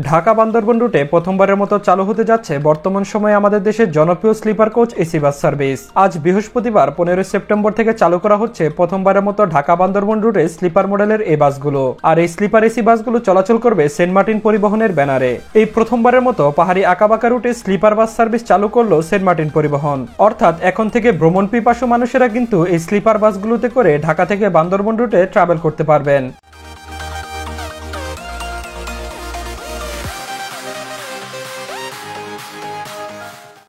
ঢাকা বান্দরবন রুটে প্রথমবারের মতো চালু হতে যাচ্ছে বর্তমান সময়ে আমাদের দেশের জনপ্রিয় sleeper coach AC bus service. আজ বৃহস্পতিবার 15 সেপ্টেম্বর থেকে চালু করা হচ্ছে প্রথমবারের মতো ঢাকা বান্দরবন রুটে স্লিপার মডেলের এই বাসগুলো। আর এই স্লিপার এসি বাসগুলো চলাচল করবে সেন্ট মার্টিন পরিবহনের ব্যানারে। এই প্রথমবারের মতো পাহাড়ি আঁকাবাঁকা রুটে স্লিপার বাস সার্ভিস চালু করলো সেন্ট মার্টিন পরিবহন। অর্থাৎ এখন থেকে ভ্রমণ পিপাসু মানুষেরা কিন্তু এই স্লিপার বাসগুলোতে করে ঢাকা থেকে বান্দরবন রুটে ট্রাভেল করতে পারবেন।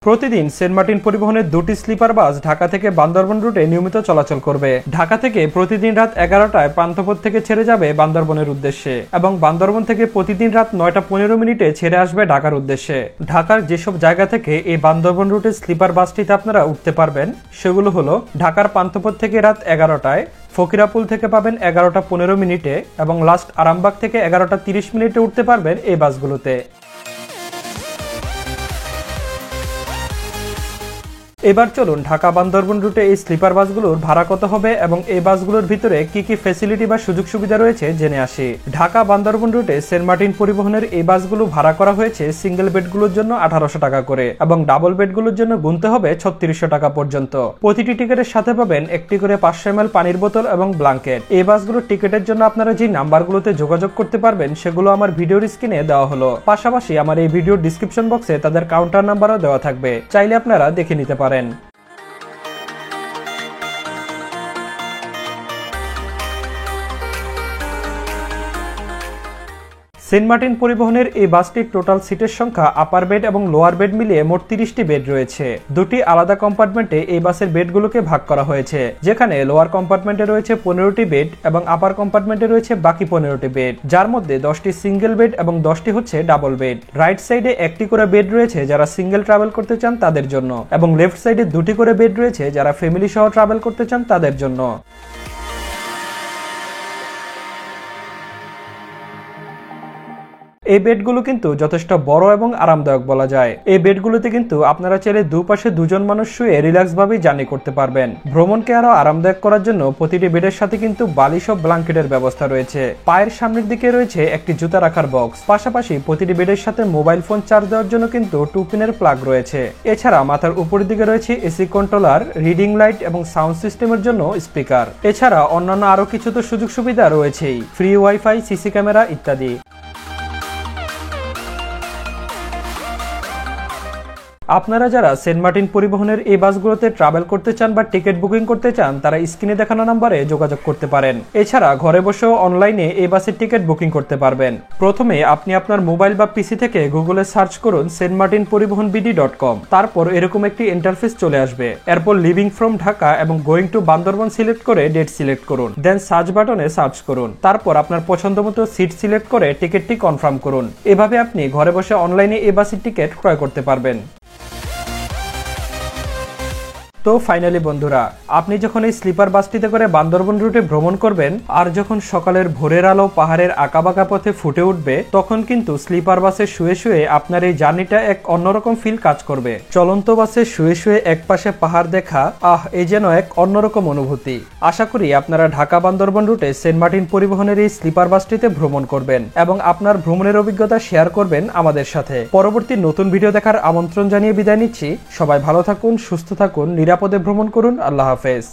প্রতিদিন সেন্ট মার্টিন পরিবহনের দুটি স্লিপার বাস ঢাকা থেকে বান্দরবন রুটে নিয়মিত চলাচল করবে। ঢাকা থেকে প্রতিদিন রাত 11টায় পান্থপথ থেকে ছেড়ে যাবে বান্দরবনের উদ্দেশ্যে এবং বান্দরবন থেকে প্রতিদিন রাত 9টা 15 মিনিটে ছেড়ে আসবে ঢাকার উদ্দেশ্যে। ঢাকার যেসব জায়গা থেকে এই বান্দরবন রুটের স্লিপার বাসটিতে আপনারা উঠতে পারবেন সেগুলো হলো ঢাকার পান্থপথ থেকে রাত 11টায়, ফকিরাপুল থেকে পাবেন 11টা 15 মিনিটে এবং লাস্ট আরামবাগ থেকে 11টা 30 মিনিটে উঠতে পারবেন এই বাসগুলোতে। এবার চলুন ঢাকা বান্দরবন রুটে এই স্লিপার বাসগুলোর ভাড়া কত হবে এবং এই বাসগুলোর ভিতরে কি কি ফ্যাসিলিটি বা সুযোগ সুবিধা রয়েছে জেনে আসি। ঢাকা বান্দরবন রুটে সেন্ট মার্টিন পরিবহনের এই বাসগুলো ভাড়া করা হয়েছে সিঙ্গেল বেডগুলোর জন্য 1800 টাকা করে এবং ডাবল বেডগুলোর জন্য গুনতে হবে 3600 টাকা পর্যন্ত। প্রতিটি টিকিটের সাথে পাবেন একটি করে 500 ml পানির বোতল এবং ব্ল্যাঙ্কেট। এই বাসগুলোর টিকিটের জন্য আপনারা যে নাম্বারগুলোতে যোগাযোগ করতে পারবেন সেগুলো আমার ভিডিওর স্ক্রিনে দেওয়া হলো। পাশাপাশি আমার এই ভিডিওর ডিসক্রিপশন বক্সে তাদের কাউন্টার নাম্বারও দেওয়া থাকবে, চাইলে আপনারা দেখে নিতে পারেন। সেন্ট মার্টিন পরিবহনের এই বাসটির টোটাল সিটের সংখ্যা আপার বেড এবং লোয়ার বেড মিলিয়ে মোট 30টি বেড রয়েছে। দুটি আলাদা কম্পার্টমেন্টে এই বাসের বেডগুলোকে ভাগ করা হয়েছে, যেখানে লোয়ার কম্পার্টমেন্টে রয়েছে 15টি বেড এবং আপার কম্পার্টমেন্টে রয়েছে বাকি 15টি বেড, যার মধ্যে 10টি সিঙ্গেল বেড এবং 10টি হচ্ছে ডাবল বেড। রাইট সাইডে একটি করে বেড রয়েছে যারা সিঙ্গেল ট্রাভেল করতে চান তাদের জন্য এবং লেফট সাইডে দুটি করে বেড রয়েছে যারা ফ্যামিলি সহ ট্রাভেল করতে চান তাদের জন্য। এই বেডগুলো কিন্তু যথেষ্ট বড় এবং আরামদায়ক বলা যায়। এই বেডগুলোতে কিন্তু আপনারা চাইলে দুপাশে দুজন মানুষ শুয়ে রিল্যাক্স ভাবে জার্নি করতে পারবেন। ভ্রমণকে আরো আরামদায়ক করার জন্য প্রতিটি বেডের সাথে কিন্তু বালিশ ও ব্ল্যাঙ্কেটের ব্যবস্থা রয়েছে। পায়ের সামনের দিকে রয়েছে একটি জুতা রাখার বক্স। পাশাপাশি প্রতিটি বেডের সাথে মোবাইল ফোন চার্জ দেওয়ার জন্য কিন্তু 2 পিনের প্লাগ রয়েছে। এছাড়া মাথার উপরের দিকে রয়েছে এসি কন্ট্রোলার, রিডিং লাইট এবং সাউন্ড সিস্টেমের জন্য স্পিকার। এছাড়া অন্যান্য আরো কিছু তো সুযোগ সুবিধা রয়েছেই, ফ্রি ওয়াইফাই, সিসি ক্যামেরা ইত্যাদি। আপনারা যারা সেন্ট মার্টিন পরিবহনের এই বাসগুলোতে ট্রাভেল করতে চান বা টিকিট বুকিং করতে চান তারা স্ক্রিনে দেখানো নম্বরে যোগাযোগ করতে পারেন। এছাড়া ঘরে বসেও অনলাইনে এই বাসের টিকিট বুকিং করতে পারবেন। প্রথমে আপনি আপনার মোবাইল বা পিসি থেকে গুগলে সার্চ করুন saintmartinporibohonbd.com। তারপর এরকম একটি ইন্টারফেস চলে আসবে। এরপর লিভিং ফ্রম ঢাকা এবং গোয়িং টু বান্দরবন সিলেক্ট করে ডেট সিলেক্ট করুন, দেন সার্চ বাটনে সার্চ করুন। তারপর আপনার পছন্দ মতো সিট সিলেক্ট করে টিকিটটি কনফার্ম করুন। এভাবে আপনি ঘরে বসে অনলাইনে এই বাসের টিকিট ক্রয় করতে পারবেন। তো ফাইনালি বন্ধুরা, আপনি যখন এই স্লিপার বাসটিতে করে বান্দরবন রুটে ভ্রমণ করবেন আর যখন সকালের ভোরের আলো পাহাড়ের আঁকাবাঁকা পথে ফুটে উঠবে, তখন কিন্তু স্লিপার বাসে শুয়ে শুয়ে আপনার এই জার্নিটা এক অন্যরকম ফিল কাজ করবে। চলন্ত বাসে শুয়ে শুয়ে এক পাশে পাহাড় দেখা, এই যেন এক অন্যরকম অনুভূতি। আশা করি আপনারা ঢাকা বান্দরবন রুটে সেন্ট মার্টিন পরিবহনের এই স্লিপার বাসটিতে ভ্রমণ করবেন এবং আপনার ভ্রমণের অভিজ্ঞতা শেয়ার করবেন আমাদের সাথে। পরবর্তী নতুন ভিডিও দেখার আমন্ত্রণ জানিয়ে বিদায় নিচ্ছি। সবাই ভালো থাকুন, সুস্থ থাকুন, নিরাপদে ভ্রমণ করুন। আল্লাহ হাফেজ।